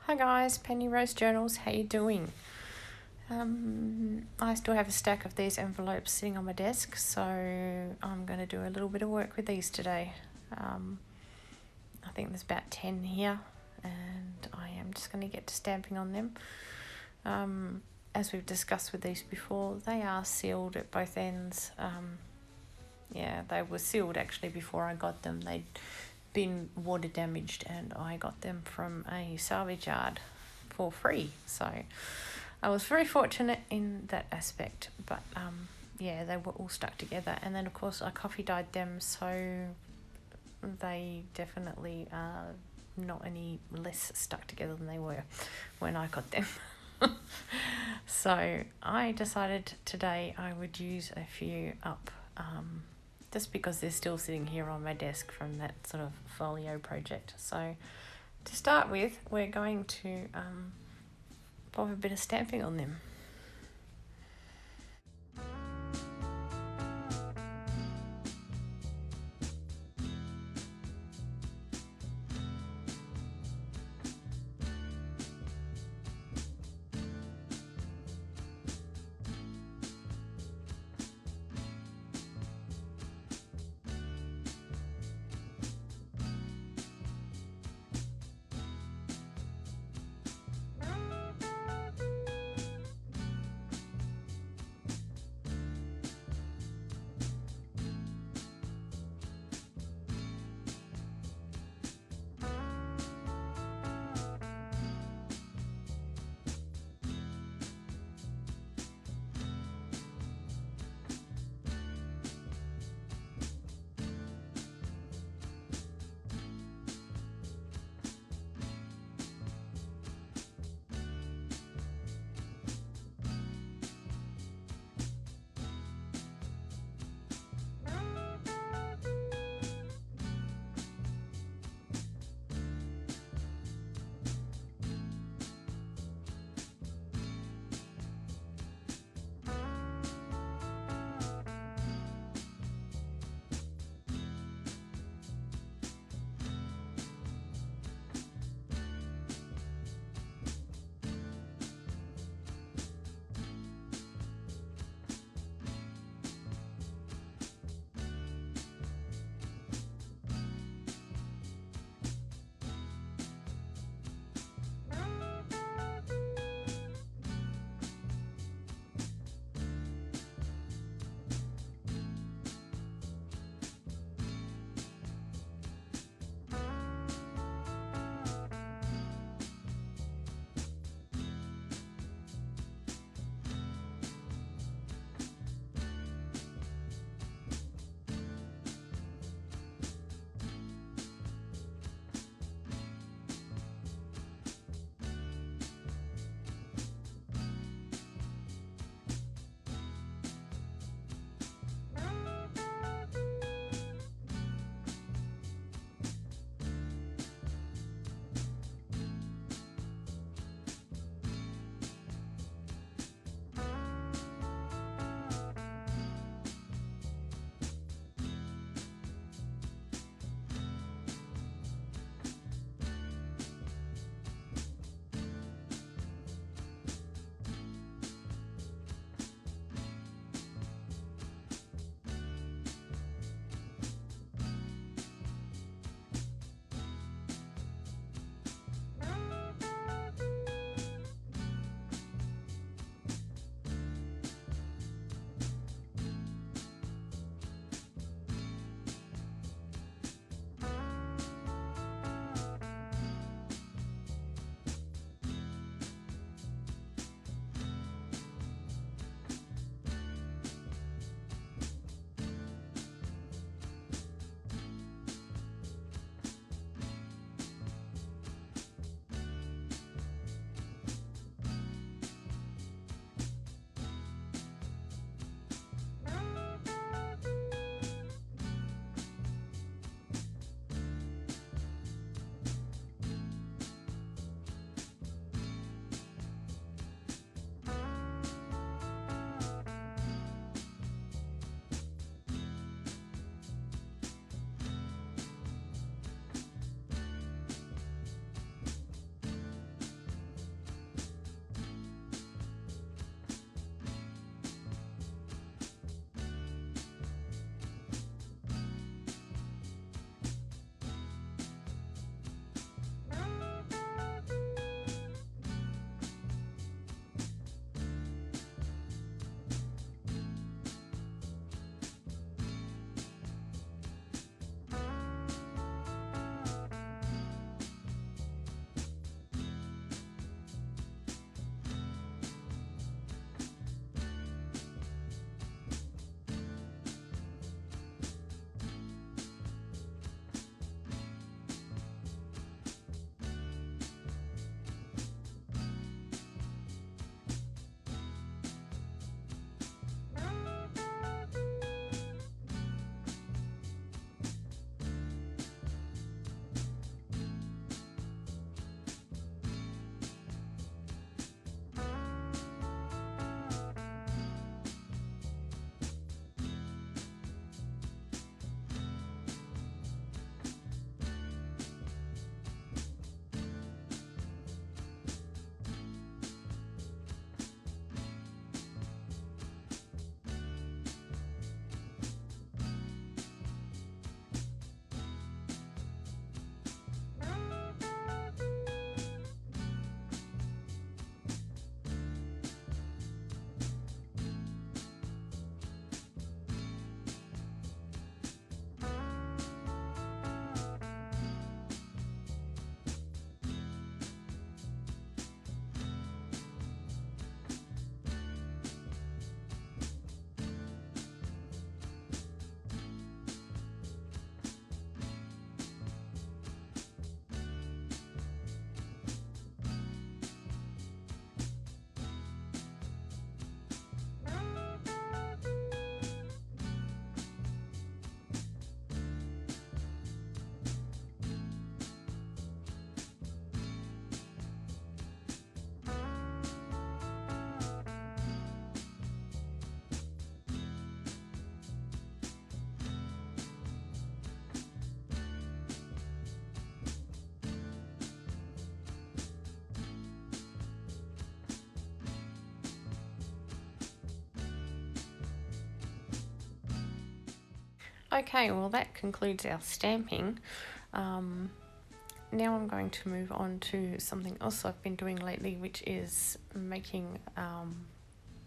Hi guys, Penny Rose Journals, how you doing? I still have a stack of these envelopes sitting on my desk, so I'm going to do a little bit of work with these today. I think there's about 10 here, and I am just going to get to stamping on them. As we've discussed with these before, they are sealed at both ends. Yeah, they were sealed actually before I got them. They'd been water damaged, and I got them from a salvage yard for free, so I was very fortunate in that aspect. But yeah, they were all stuck together, and then of course I coffee dyed them, so they definitely are not any less stuck together than they were when I got them. So I decided today I would use a few up, just because they're still sitting here on my desk from that sort of folio project. So to start with, we're going to pop a bit of stamping on them. Okay, well that concludes our stamping. Now I'm going to move on to something else I've been doing lately, which is making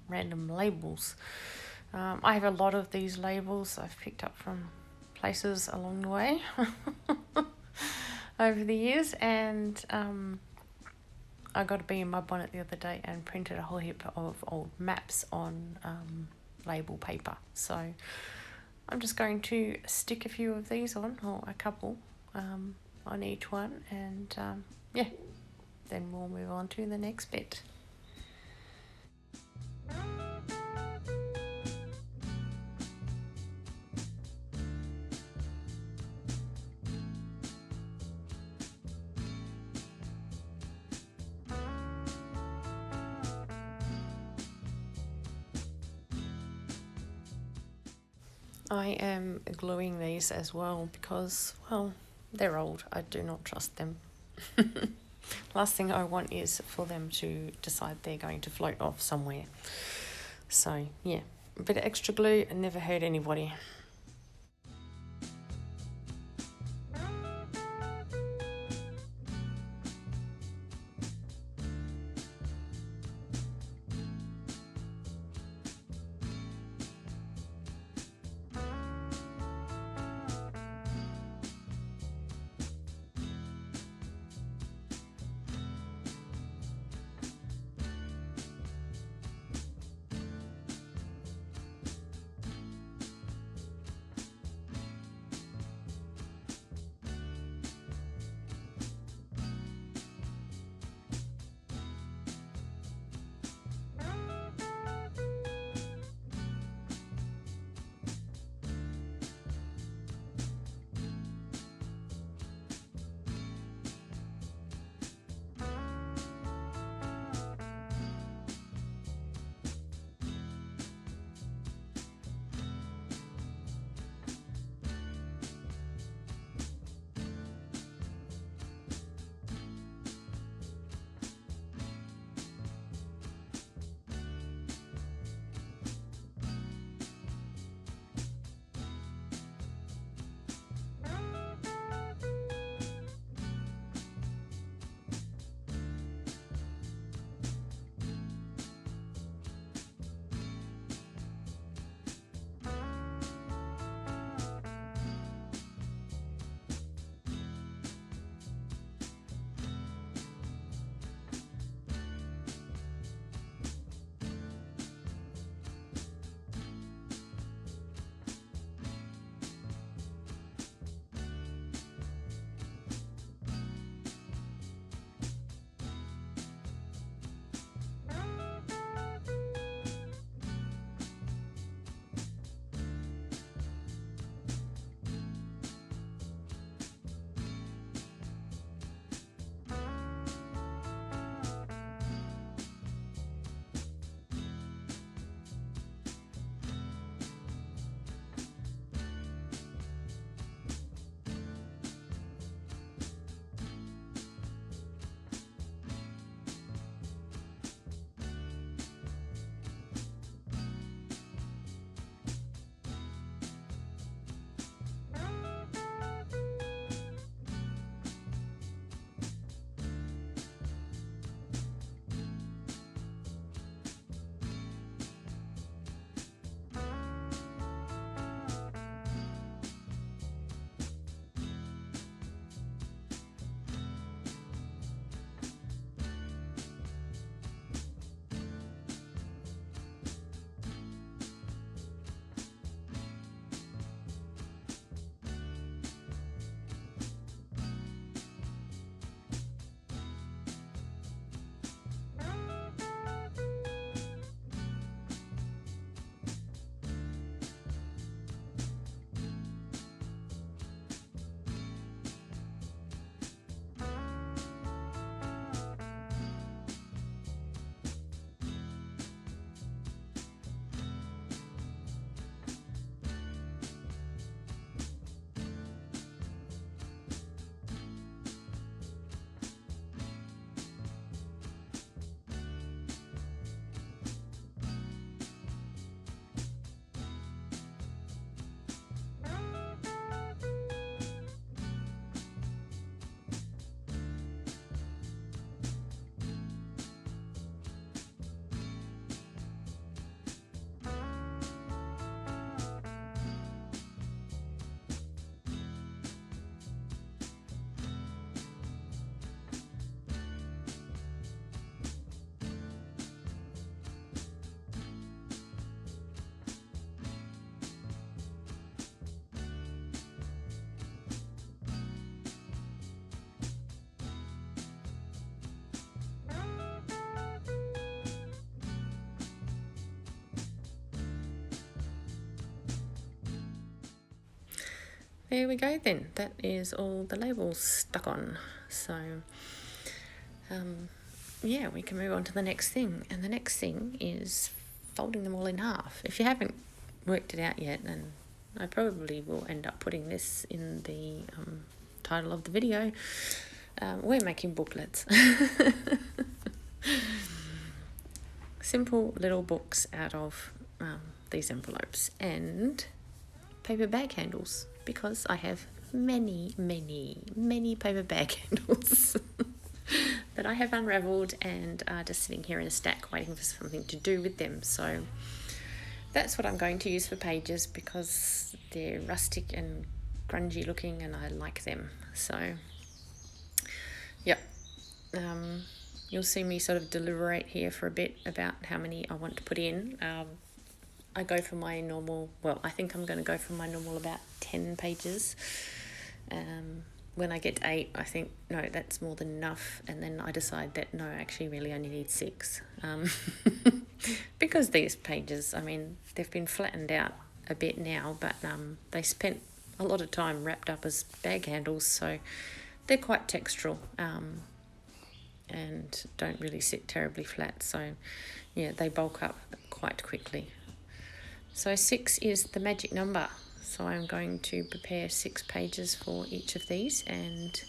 random labels. I have a lot of these labels I've picked up from places along the way over the years, and I got a bee in my bonnet the other day and printed a whole heap of old maps on label paper. So I'm just going to stick a few of these on, or a couple on each one, and yeah, then we'll move on to the next bit. I am gluing these as well because, well, they're old. I do not trust them. Last thing I want is for them to decide they're going to float off somewhere. So, yeah, a bit of extra glue and never hurt anybody. there we go then. That is all the labels stuck on. So yeah, we can move on to the next thing. And the next thing is folding them all in half. If you haven't worked it out yet, and I probably will end up putting this in the title of the video, we're making booklets. Simple little books out of these envelopes and paper bag handles, because I have many paper bag handles that I have unravelled and are just sitting here in a stack waiting for something to do with them. So that's what I'm going to use for pages, because they're rustic and grungy looking and I like them. So yep, you'll see me sort of deliberate here for a bit about how many I want to put in. I go for my normal, well, I think I'm going to go for my normal about 10 pages. When I get to 8, I think, no, that's more than enough. And then I decide that, no, actually really only need 6. Because these pages, I mean, they've been flattened out a bit now, but they spent a lot of time wrapped up as bag handles, so they're quite textural and don't really sit terribly flat. So, yeah, they bulk up quite quickly. So 6 is the magic number. So I'm going to prepare 6 pages for each of these, and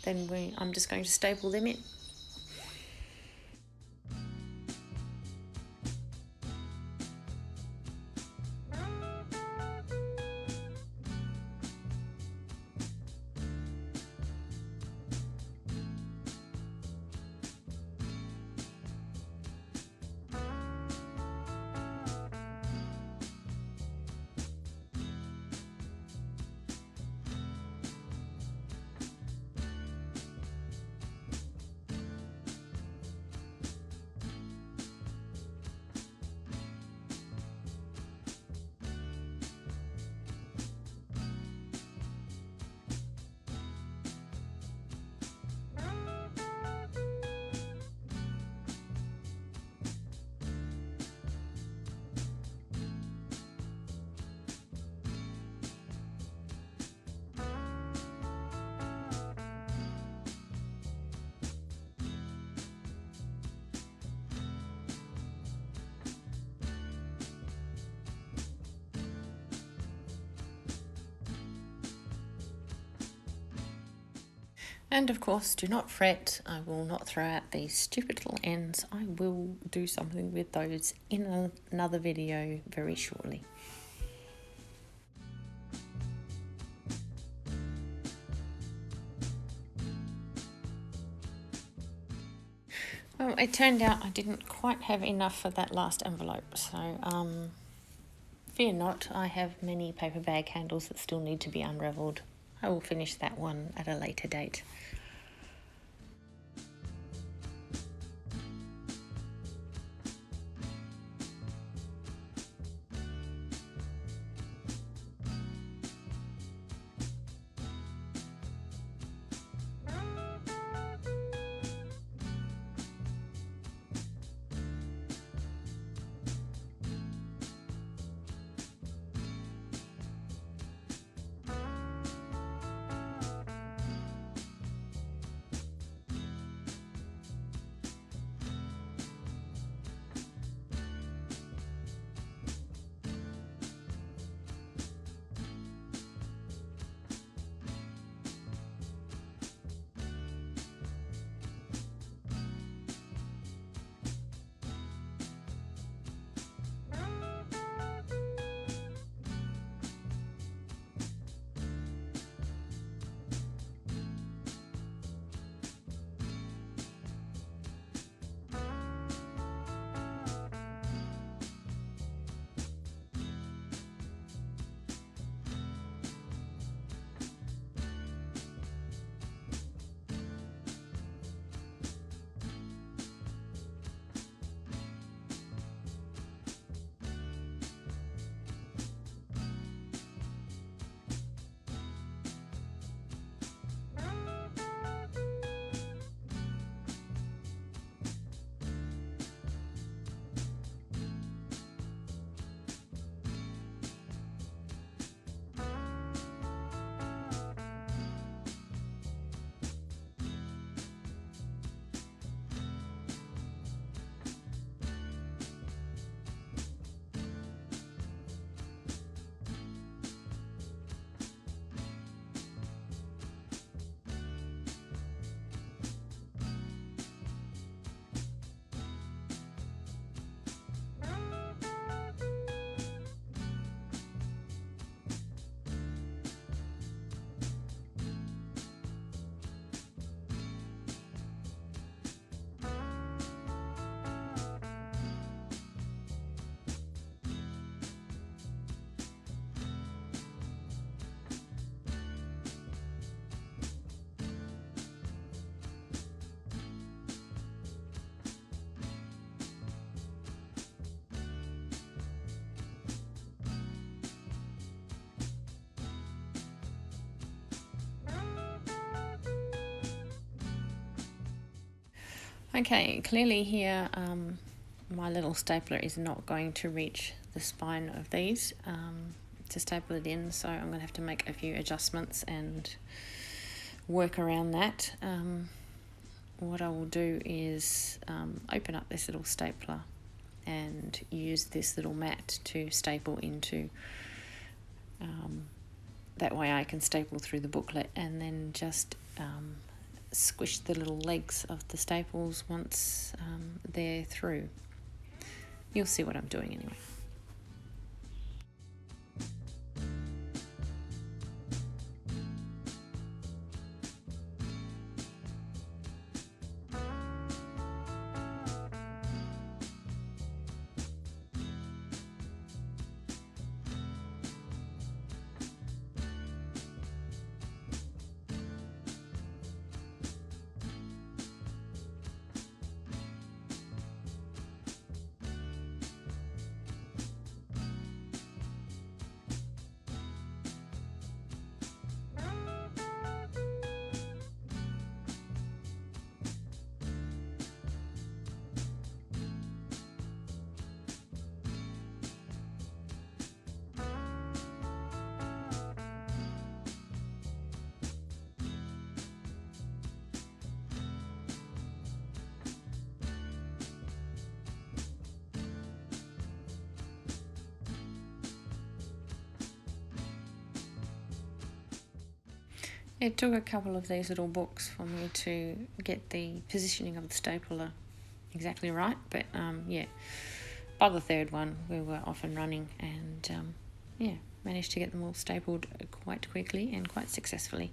then I'm just going to staple them in. And of course, do not fret, I will not throw out these stupid little ends. I will do something with those in another video very shortly. Well, it turned out I didn't quite have enough for that last envelope, so fear not, I have many paper bag handles that still need to be unravelled. I will finish that one at a later date. Okay, clearly here my little stapler is not going to reach the spine of these to staple it in, so I'm going to have to make a few adjustments and work around that. What I will do is open up this little stapler and use this little mat to staple into. That way I can staple through the booklet and then just squish the little legs of the staples once they're through. You'll see what I'm doing anyway. It took a couple of these little books for me to get the positioning of the stapler exactly right, but yeah, by the third one we were off and running, and yeah, managed to get them all stapled quite quickly and quite successfully.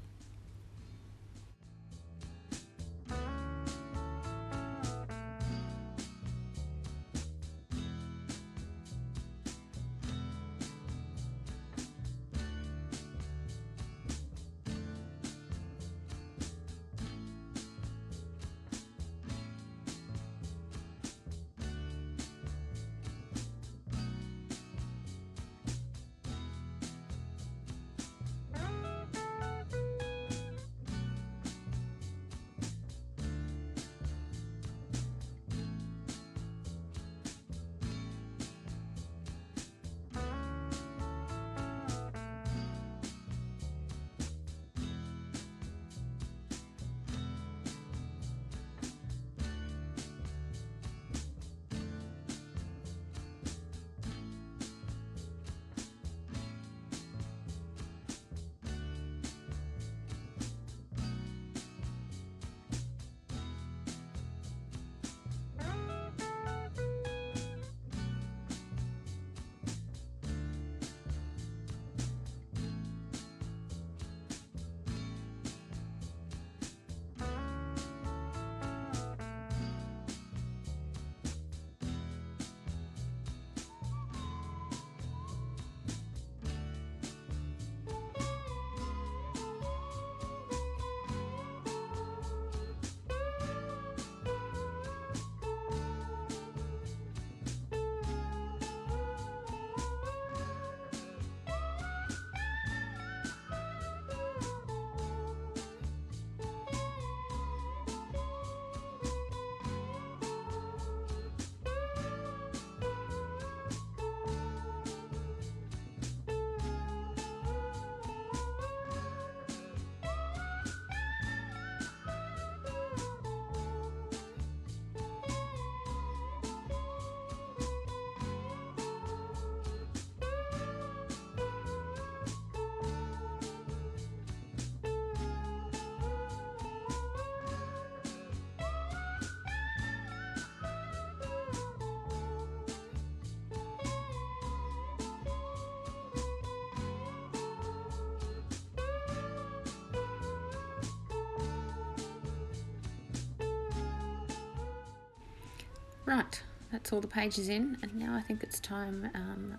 Right, that's all the pages in, and now I think it's time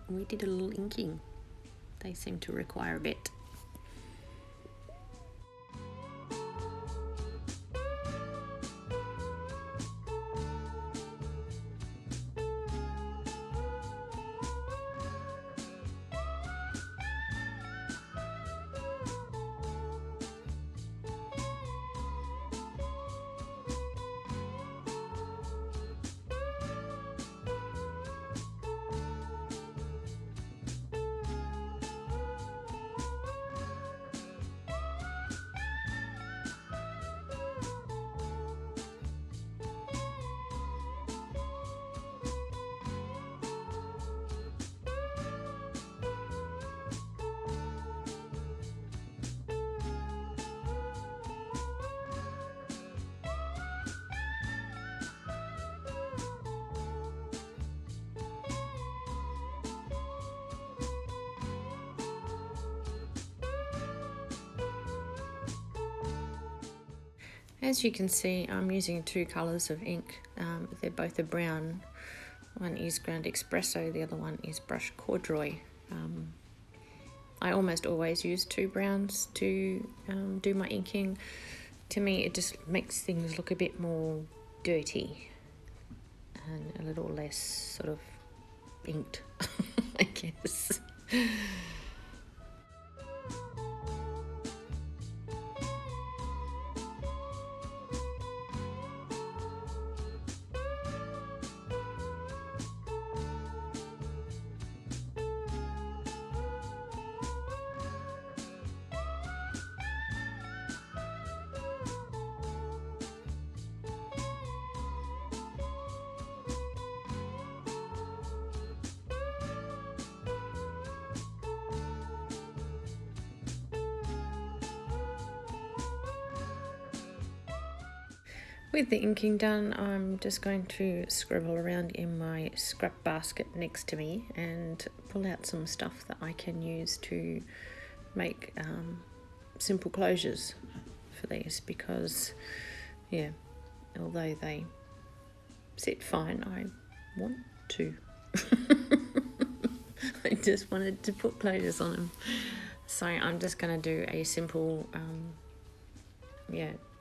we did a little inking. They seem to require a bit. As you can see, I'm using two colours of ink. They're both a brown. One is Ground Espresso, the other one is Brush Corduroy. I almost always use two browns to do my inking. To me, it just makes things look a bit more dirty and a little less sort of inked, I guess. With the inking done, I'm just going to scribble around in my scrap basket next to me and pull out some stuff that I can use to make simple closures for these, because yeah, although they sit fine, I want to. I just wanted to put closures on them. So I'm just going to do a simple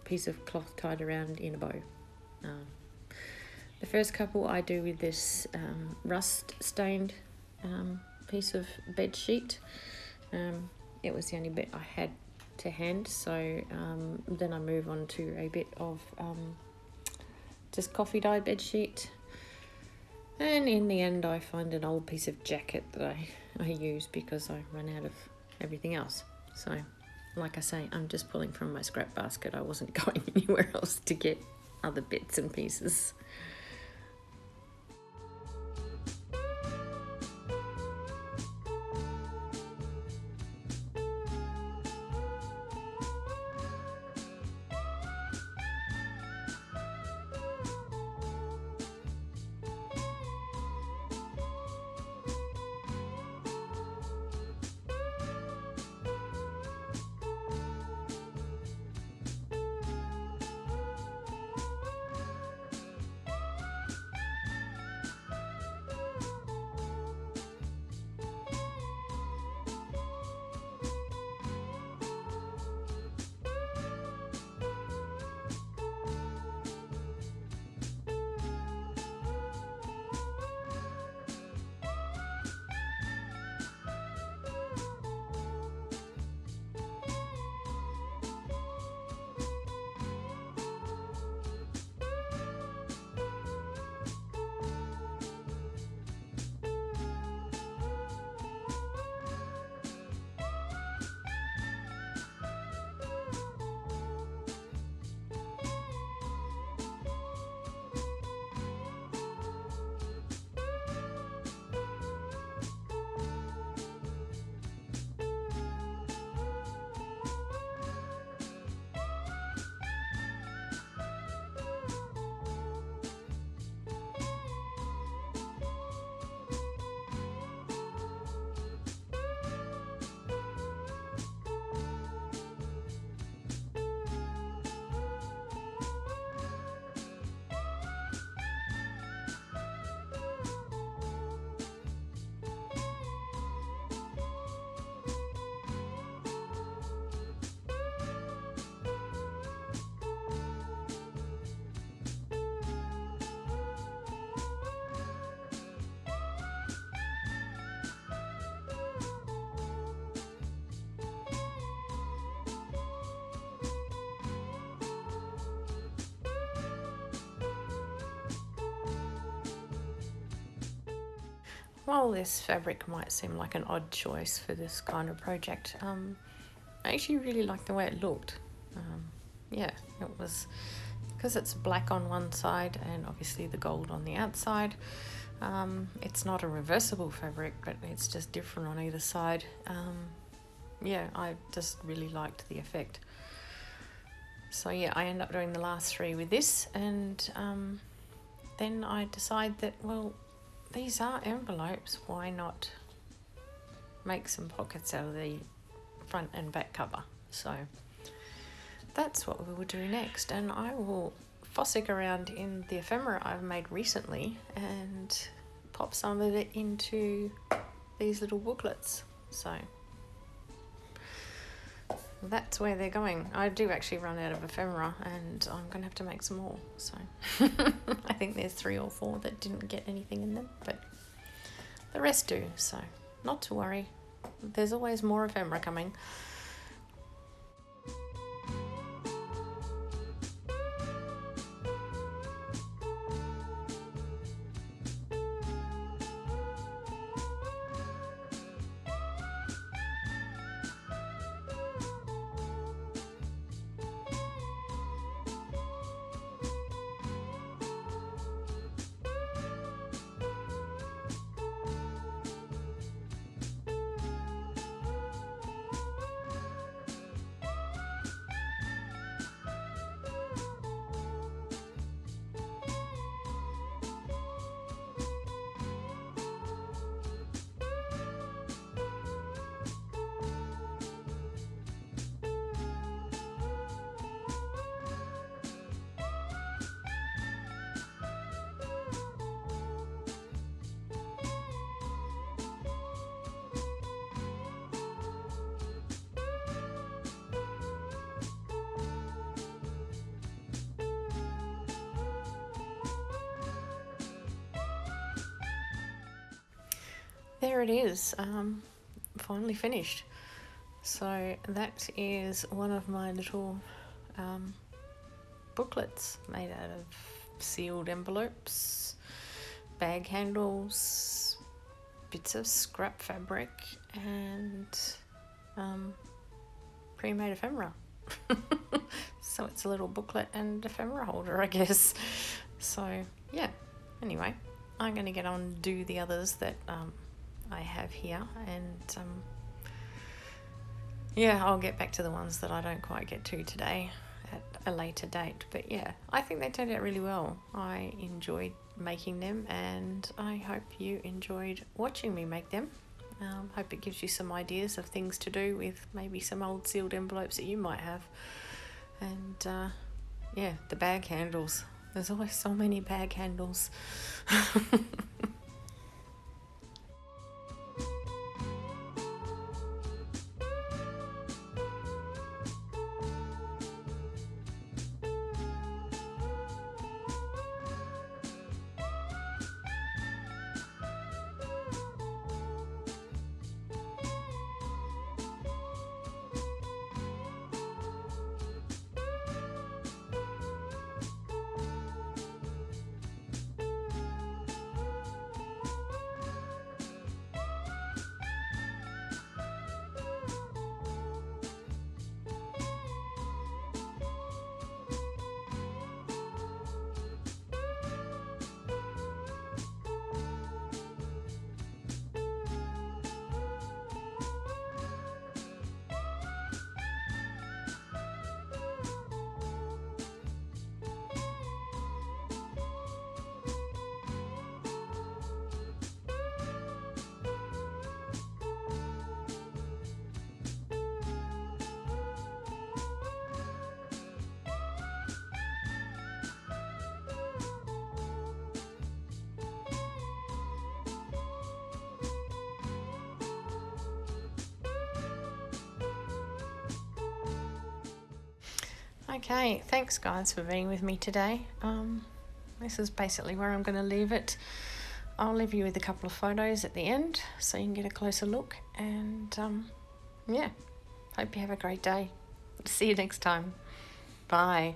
piece of cloth tied around in a bow. The first couple I do with this rust stained piece of bed sheet. It was the only bit I had to hand, so then I move on to a bit of just coffee dyed bed sheet, and in the end I find an old piece of jacket that I use because I run out of everything else. So like I say, I'm just pulling from my scrap basket. I wasn't going anywhere else to get other bits and pieces. While this fabric might seem like an odd choice for this kind of project, I actually really liked the way it looked. Yeah, it was, because it's black on one side and obviously the gold on the outside. It's not a reversible fabric, but it's just different on either side. Yeah, I just really liked the effect. So yeah, I end up doing the last three with this, and then I decide that, well, these are envelopes, why not make some pockets out of the front and back cover? So that's what we will do next, and I will fossick around in the ephemera I've made recently and pop some of it into these little booklets. So that's where they're going. I do actually run out of ephemera and I'm going to have to make some more. So I think there's 3 or 4 that didn't get anything in them, but the rest do. So not to worry. There's always more ephemera coming. There it is, finally finished. So that is one of my little booklets made out of sealed envelopes, bag handles, bits of scrap fabric, and pre-made ephemera. So it's a little booklet and ephemera holder, I guess. So yeah, anyway, I'm going to get on and do the others that I have here, and yeah, I'll get back to the ones that I don't quite get to today at a later date. But yeah, I think they turned out really well. I enjoyed making them, and I hope you enjoyed watching me make them. Hope it gives you some ideas of things to do with maybe some old sealed envelopes that you might have. And yeah, the bag handles. There's always so many bag handles. Okay, thanks guys for being with me today. This is basically where I'm going to leave it. I'll leave you with a couple of photos at the end so you can get a closer look, and yeah, hope you have a great day. See you next time. Bye.